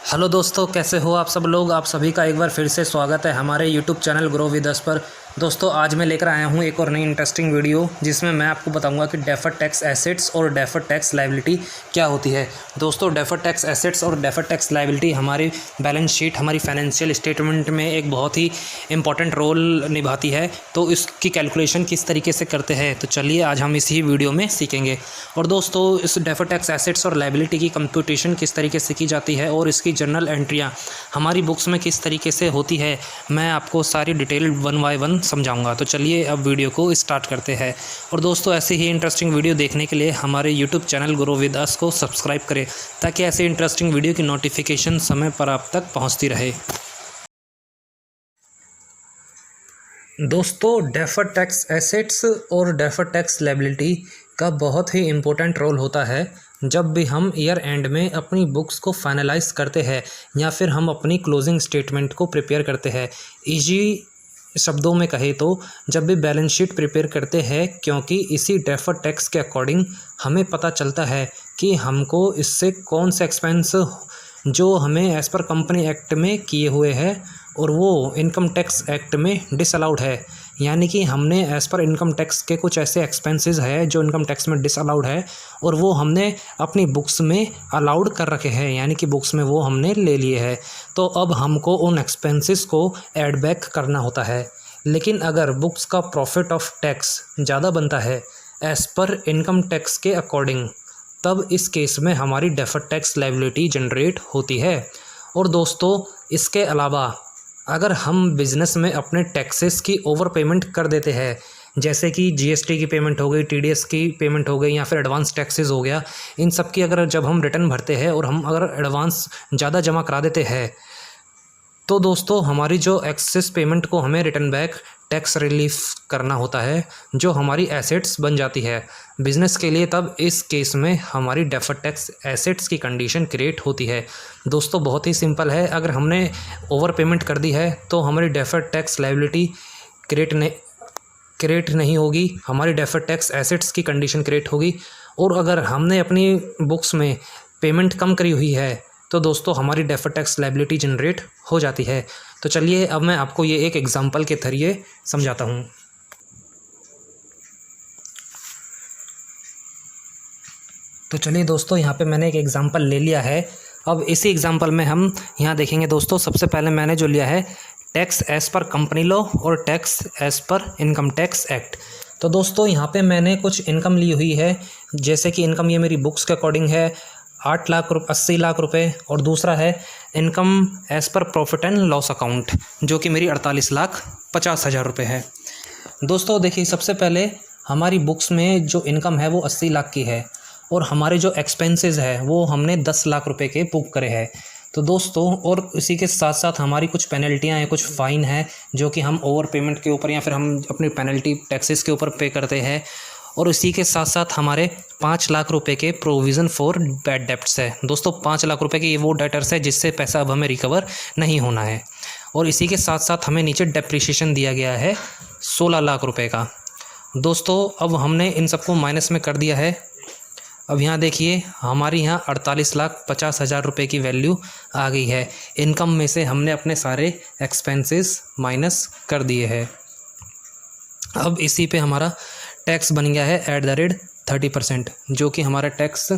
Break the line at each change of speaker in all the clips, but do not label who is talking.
Hello दोस्तों, कैसे हो आप सब लोग। आप सभी का एक बार फिर से स्वागत है हमारे YouTube channel grow with us पर। दोस्तों, आज मैं लेकर आया हूं एक और नई इंटरेस्टिंग वीडियो जिसमें मैं आपको बताऊंगा कि डेफर्ड टैक्स एसेट्स और डेफर्ड टैक्स लायबिलिटी क्या होती है। दोस्तों, डेफर्ड टैक्स एसेट्स और डेफर्ड टैक्स लायबिलिटी हमारी बैलेंस शीट, हमारी फाइनेंशियल स्टेटमेंट में एक बहुत ही इंपॉर्टेंट रोल निभाती है। तो इसकी कैलकुलेशन किस तरीके से करते हैं, तो चलिए आज हम इसी वीडियो में सीखेंगे। और दोस्तों, इस डेफर्ड टैक्स एसेट्स और लायबिलिटी की कंप्यूटेशन किस तरीके से की जाती है और इसकी जर्नल एंट्रियाँ हमारी बुक्स में किस तरीके से होती है, मैं आपको सारी डिटेल वन बाय वन समझाऊंगा। तो चलिए अब वीडियो को स्टार्ट करते हैं। और दोस्तों, ऐसे ही इंटरेस्टिंग वीडियो देखने के लिए हमारे YouTube channel grow with us को सब्सक्राइब करें ताकि ऐसे इंटरेस्टिंग वीडियो की नोटिफिकेशन समय पर आप तक पहुंचती रहे। दोस्तों, डेफर्ड टैक्स एसेट्स और डेफर्ड टैक्स लायबिलिटी का बहुत ही इम्पोर्टेंट रोल होता है जब भी हम ईयर एंड में अपनी बुक्स को फाइनलाइज करते हैं या फिर हम अपनी क्लोजिंग स्टेटमेंट को प्रिपेयर करते हैं। इजी शब्दों में कहे तो जब भी बैलेंस शीट प्रिपेयर करते हैं, क्योंकि इसी डेफर्ड टैक्स के अकॉर्डिंग हमें पता चलता है कि हमको इससे कौन से एक्सपेंस जो हमें एज़ पर कंपनी एक्ट में किए हुए हैं और वो इनकम टैक्स एक्ट में डिसअलाउड है। यानी कि हमने एज़ पर इनकम टैक्स के कुछ ऐसे एक्सपेंसेस है जो इनकम टैक्स में डिसअलाउड है और वो हमने अपनी बुक्स में अलाउड कर रखे हैं, यानी कि बुक्स में वो हमने ले लिए हैं। तो अब हमको उन एक्सपेंसेस को ऐड बैक करना होता है। लेकिन अगर बुक्स का प्रॉफिट ऑफ टैक्स ज़्यादा बनता है एज़ पर इनकम टैक्स के अकॉर्डिंग, तब इस केस में हमारी डेफर्ड टैक्स लायबिलिटी जनरेट होती है। और दोस्तों, इसके अलावा अगर हम बिज़नेस में अपने टैक्सेस की ओवर पेमेंट कर देते हैं, जैसे कि जीएसटी की पेमेंट हो गई, टीडीएस की पेमेंट हो गई या फिर एडवांस टैक्सेस हो गया, इन सब की अगर जब हम रिटर्न भरते हैं और हम अगर एडवांस ज़्यादा जमा करा देते हैं, तो दोस्तों हमारी जो एक्सेस पेमेंट को हमें रिटर्न बैक टैक्स रिलीफ करना होता है, जो हमारी एसेट्स बन जाती है बिज़नेस के लिए। तब इस केस में हमारी डेफर्ड टैक्स एसेट्स की कंडीशन क्रिएट होती है। दोस्तों, बहुत ही सिंपल है। अगर हमने ओवर पेमेंट कर दी है तो हमारी डेफर्ड टैक्स लायबिलिटी क्रिएट नहीं होगी, हमारी डेफर्ड टैक्स एसेट्स की कंडीशन क्रिएट होगी। और अगर हमने अपनी बुक्स में पेमेंट कम करी हुई है तो दोस्तों हमारी डेफर्ड टैक्स लायबिलिटी जनरेट हो जाती है। तो चलिए अब मैं आपको ये एक एग्जांपल के जरिए समझाता हूँ। तो चलिए दोस्तों, यहाँ पे मैंने एक एग्जांपल ले लिया है। अब इसी एग्जांपल में हम यहाँ देखेंगे। दोस्तों, सबसे पहले मैंने जो लिया है tax as per company law और tax as per income tax act. तो दोस्तों, यहाँ पे मैंने कुछ इनकम ली हुई है, जैसे कि इनकम ये मेरी बुक्स के अकॉर्डिंग है 80 लाख रुपए, और दूसरा है income as per profit and loss account जो कि मेरी 48,50,000 रुपये है। दोस्तों देखिए, सबसे पहले हमारी बुक्स में जो इनकम है वो 80 लाख की है और हमारे जो एक्सपेंसेस है वो हमने 10 लाख रुपए के बुक करे हैं। तो दोस्तों, और इसी के साथ साथ हमारी कुछ पेनल्टियाँ हैं, कुछ फ़ाइन है जो कि हम ओवर पेमेंट के ऊपर या फिर हम अपनी पेनल्टी टैक्सेस के ऊपर पे करते हैं। और इसी के साथ साथ हमारे 5 लाख रुपए के प्रोविज़न फॉर बैड डेब्ट्स है। दोस्तों, 5 लाख रुपए के ये वो डेटर्स है जिससे पैसा अब हमें रिकवर नहीं होना है। और इसी के साथ साथ हमें नीचे डेप्रिसिएशन दिया गया है 16 लाख रुपए का। दोस्तों, अब हमने इन सबको माइनस में कर दिया है। अब यहाँ देखिए, हमारी यहाँ 48,50,000 रुपये की वैल्यू आ गई है। इनकम में से हमने अपने सारे एक्सपेंसेस माइनस कर दिए हैं। अब इसी पे हमारा टैक्स बन गया है @30%, जो कि हमारा टैक्स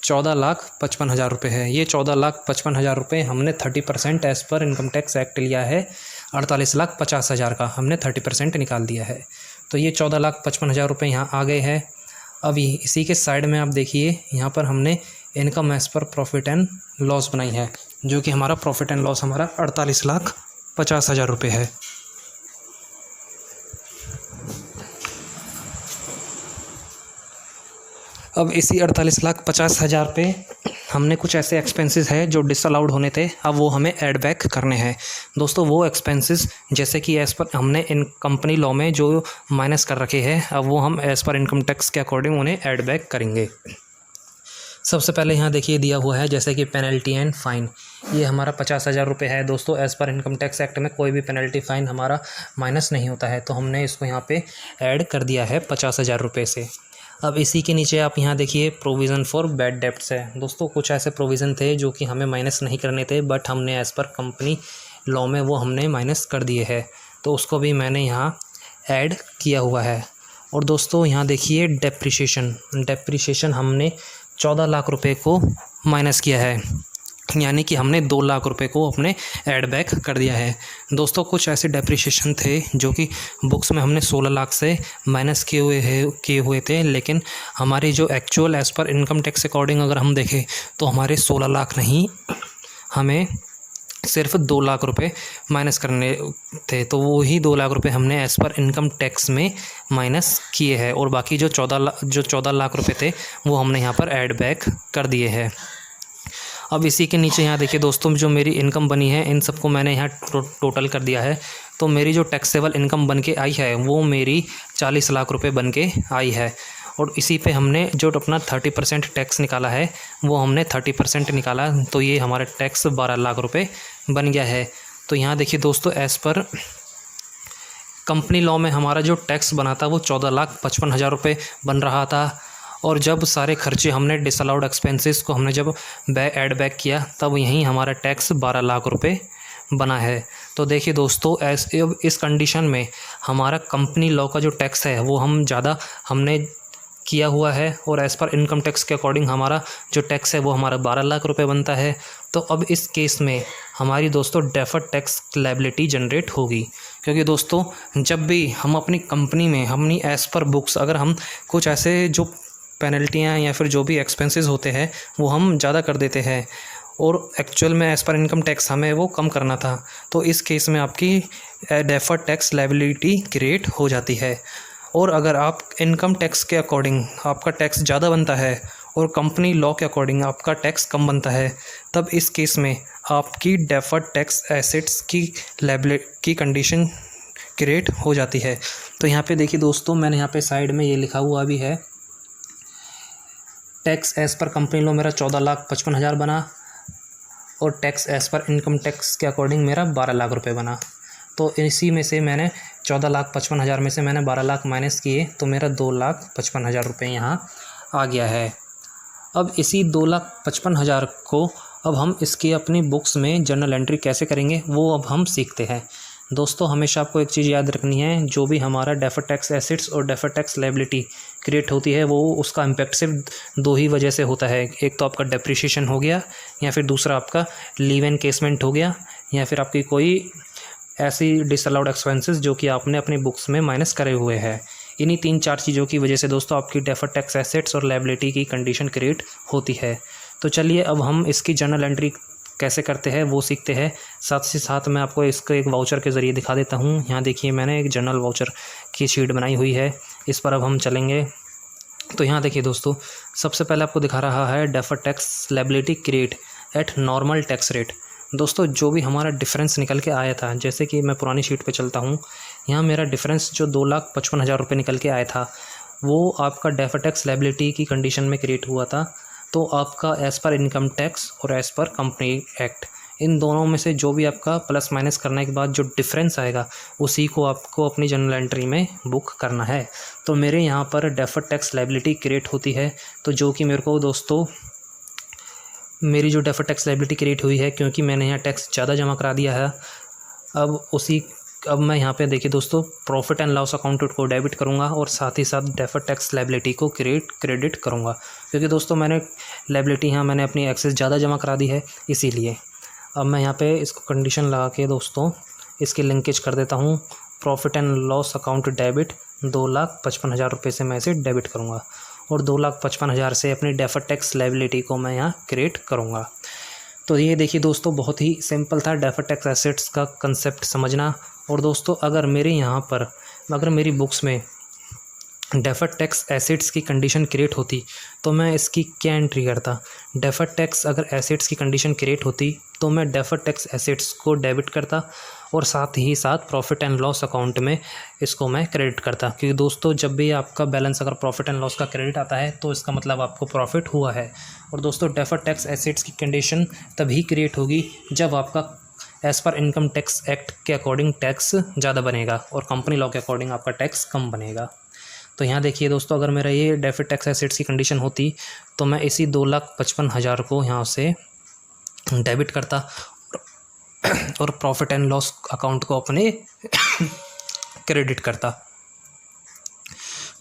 14,55,000 रुपये है। ये 14,55,000 रुपये हमने 30% as per income tax act लिया है। 48,50,000 का हमने 30% निकाल दिया है। तो ये 14,55,000 रुपये यहाँ आ गए हैं। अभी इसी के साइड में आप देखिए, यहाँ पर हमने income as per profit and loss बनाई है, जो कि हमारा प्रॉफिट एंड लॉस हमारा 48,50,000 रुपये है। अब इसी 48,50,000 पे हमने कुछ ऐसे एक्सपेंसेस है जो डिसअलाउड होने थे, अब वो हमें ऐड बैक करने हैं। दोस्तों, वो एक्सपेंसेस जैसे कि एज़ पर हमने इन कंपनी लॉ में जो माइनस कर रखे हैं, अब वो हम एज़ पर इनकम टैक्स के अकॉर्डिंग उन्हें ऐड बैक करेंगे। सबसे पहले यहाँ देखिए दिया हुआ है जैसे कि पेनल्टी एंड फ़ाइन, ये हमारा 50,000 रुपये है। दोस्तों, as per income tax act में कोई भी पेनल्टी फ़ाइन हमारा माइनस नहीं होता है, तो हमने इसको यहाँ पे ऐड कर दिया है 50,000 रुपये से। अब इसी के नीचे आप यहाँ देखिए प्रोविज़न फॉर बैड डेब्ट्स है। दोस्तों कुछ ऐसे प्रोविज़न थे जो कि हमें माइनस नहीं करने थे, बट हमने एज़ पर कंपनी लॉ में वो हमने माइनस कर दिए हैं, तो उसको भी मैंने यहाँ ऐड किया हुआ है। और दोस्तों यहाँ देखिए डेप्रिसिएशन हमने 14 लाख रुपए को माइनस किया है, यानी कि हमने 2 लाख रुपए को अपने ऐड बैक कर दिया है। दोस्तों कुछ ऐसे डेप्रिसिएशन थे जो कि बुक्स में हमने 16 लाख से माइनस किए हुए थे, लेकिन हमारी जो actual as per income tax according अगर हम देखें तो हमारे 16 लाख नहीं, हमें सिर्फ 2 लाख रुपए माइनस करने थे, तो वो ही 2 लाख रुपए हमने एज़ पर इनकम टैक्स में माइनस किए हैं, और बाकी जो 14 लाख रुपए थे वो हमने यहाँ पर ऐड बैक कर दिए हैं। अब इसी के नीचे यहाँ देखिए दोस्तों, जो मेरी इनकम बनी है इन सबको मैंने यहाँ टोटल कर दिया है, तो मेरी जो टैक्सेबल इनकम बन के आई है वो मेरी 40 लाख रुपए बन के आई है। और इसी पे हमने जो अपना 30% टैक्स निकाला है वो हमने 30% निकाला, तो ये हमारा टैक्स 12 लाख रुपए बन गया है। तो यहाँ देखिए दोस्तों, एज़ पर कंपनी लॉ में हमारा जो टैक्स बना था वो 14,55,000 रुपये बन रहा था, और जब सारे खर्चे हमने डिसअलाउड एक्सपेंसेस को हमने जब ऐड बैक किया तब यहीं हमारा टैक्स 12 लाख रुपए बना है। तो देखिए दोस्तों, इस कंडीशन में हमारा कंपनी लॉ का जो टैक्स है वो हमने किया हुआ है, और एज़ पर इनकम टैक्स के अकॉर्डिंग हमारा जो टैक्स है वो हमारा 12 लाख रुपए बनता है। तो अब इस केस में हमारी दोस्तों डेफर्ड टैक्स लायबिलिटी जनरेट होगी, क्योंकि दोस्तों जब भी हम अपनी कंपनी में अपनी एज़ पर बुक्स अगर हम कुछ ऐसे जो पेनल्टियाँ या फिर जो भी एक्सपेंसेस होते हैं वो हम ज़्यादा कर देते हैं, और एक्चुअल में एज़ पर इनकम टैक्स हमें वो कम करना था, तो इस केस में आपकी डेफर्ड टैक्स लायबिलिटी क्रिएट हो जाती है। और अगर आप इनकम टैक्स के अकॉर्डिंग आपका टैक्स ज़्यादा बनता है और कंपनी लॉ के अकॉर्डिंग आपका टैक्स कम बनता है, तब इस केस में आपकी डेफर्ड टैक्स एसेट्स की लायबिलिटी की कंडीशन क्रिएट हो जाती है। तो यहाँ पे देखिए दोस्तों, मैंने यहाँ पे साइड में ये लिखा हुआ भी है, tax as per company law मेरा 14,55,000 बना, और tax as per income tax के अकॉर्डिंग मेरा 12 लाख रुपए बना। तो इसी में से मैंने 14,55,000 में से मैंने 12 लाख माइनस किए, तो मेरा 2,55,000 रुपये यहाँ आ गया है। अब इसी 2,55,000 को अब हम इसकी अपनी बुक्स में जर्नल एंट्री कैसे करेंगे वो अब हम सीखते हैं। दोस्तों हमेशा आपको एक चीज़ याद रखनी है, जो भी हमारा डेफर्ड टैक्स एसेट्स और डेफर्ड टैक्स लायबिलिटी क्रिएट होती है वो उसका इम्पैक्ट सिर्फ 2 ही वजह से होता है। एक तो आपका डेप्रिसिएशन हो गया, या फिर दूसरा आपका लीव एनकेसमेंट हो गया, या फिर आपकी कोई ऐसी डिसअलाउड एक्सपेंसेस जो कि आपने अपनी बुक्स में माइनस करे हुए हैं। इन्हीं 3-4 चीज़ों की वजह से दोस्तों आपकी डेफर्ड टैक्स एसेट्स और लायबिलिटी की कंडीशन क्रिएट होती है। तो चलिए अब हम इसकी जर्नल एंट्री कैसे करते हैं वो सीखते हैं। साथ ही साथ मैं आपको इसको एक वाउचर के ज़रिए दिखा देता हूँ। यहाँ देखिए मैंने एक जर्नल वाउचर की शीट बनाई हुई है, इस पर अब हम चलेंगे। तो यहाँ देखिए दोस्तों, सबसे पहले आपको दिखा रहा है deferred tax liability create eight normal tax rate. दोस्तों जो भी हमारा डिफरेंस निकल के आया था, जैसे कि मैं पुरानी शीट पे चलता हूँ, यहाँ मेरा डिफरेंस जो 2,55,000 रुपये निकल के आया था वो आपका डेफर्ड टैक्स लायबिलिटी की कंडीशन में क्रिएट हुआ था। तो आपका एज़ पर इनकम टैक्स और एज़ पर कंपनी एक्ट, इन दोनों में से जो भी आपका प्लस माइनस करने के बाद जो डिफरेंस आएगा उसी को आपको अपनी जर्नल एंट्री में बुक करना है। तो मेरे यहाँ पर डेफर्ड टैक्स लायबिलिटी क्रिएट होती है, तो जो कि मेरे को दोस्तों मेरी जो डेफर्ड टैक्स लायबिलिटी क्रिएट हुई है क्योंकि मैंने यहाँ टैक्स ज़्यादा जमा करा दिया है। अब मैं यहाँ पे देखिए दोस्तों प्रॉफिट एंड लॉस अकाउंट को डेबिट करूँगा और साथ ही साथ डेफर्ड टैक्स लायबिलिटी को क्रेडिट करूँगा, क्योंकि दोस्तों मैंने लायबिलिटी यहाँ मैंने अपनी एक्सेस ज़्यादा जमा करा दी है इसीलिए। अब मैं यहाँ पे इसको कंडीशन लगा के दोस्तों इसकी लिंकेज कर देता हूँ। Profit and loss account debit 2,55,000 रुपये से मैं इसे डेबिट करूँगा, और 2,55,000 से अपनी डेफर्ड टैक्स लायबिलिटी को मैं यहाँ क्रिएट करूँगा। तो ये देखिए दोस्तों बहुत ही सिंपल था डेफर्ड टैक्स एसेट्स का कंसेप्ट समझना। और दोस्तों अगर मेरी बुक्स में डेफर्ड टैक्स एसेट्स की कंडीशन क्रिएट होती तो मैं इसकी क्या एंट्री करता। डेफर्ड टैक्स अगर एसेट्स की कंडीशन क्रिएट होती तो मैं डेफर्ड टैक्स एसेट्स को डेबिट करता और साथ ही साथ प्रॉफिट एंड लॉस अकाउंट में इसको मैं क्रेडिट करता, क्योंकि दोस्तों जब भी आपका बैलेंस अगर प्रॉफिट एंड लॉस का क्रेडिट आता है तो इसका मतलब आपको प्रॉफिट हुआ है। और दोस्तों डेफर्ड टैक्स एसेट्स की कंडीशन तभी क्रिएट होगी जब आपका as per income tax act के अकॉर्डिंग टैक्स ज़्यादा बनेगा और कंपनी लॉ के अकॉर्डिंग आपका टैक्स कम बनेगा। तो यहाँ देखिए दोस्तों, अगर मेरा ये डेफर्ड टैक्स एसेट्स की कंडीशन होती तो मैं इसी 2,55,000 को यहाँ से डेबिट करता और प्रॉफिट एंड लॉस अकाउंट को अपने क्रेडिट करता।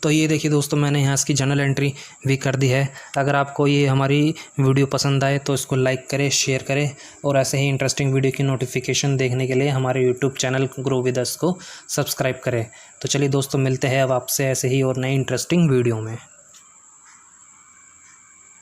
तो ये देखिए दोस्तों, मैंने यहाँ इसकी जर्नल एंट्री भी कर दी है। अगर आपको ये हमारी वीडियो पसंद आए तो इसको लाइक करें, शेयर करें और ऐसे ही इंटरेस्टिंग वीडियो की नोटिफिकेशन देखने के लिए हमारे YouTube channel grow with us को सब्सक्राइब करें। तो चलिए दोस्तों, मिलते हैं अब आपसे ऐसे ही और नई इंटरेस्टिंग वीडियो में।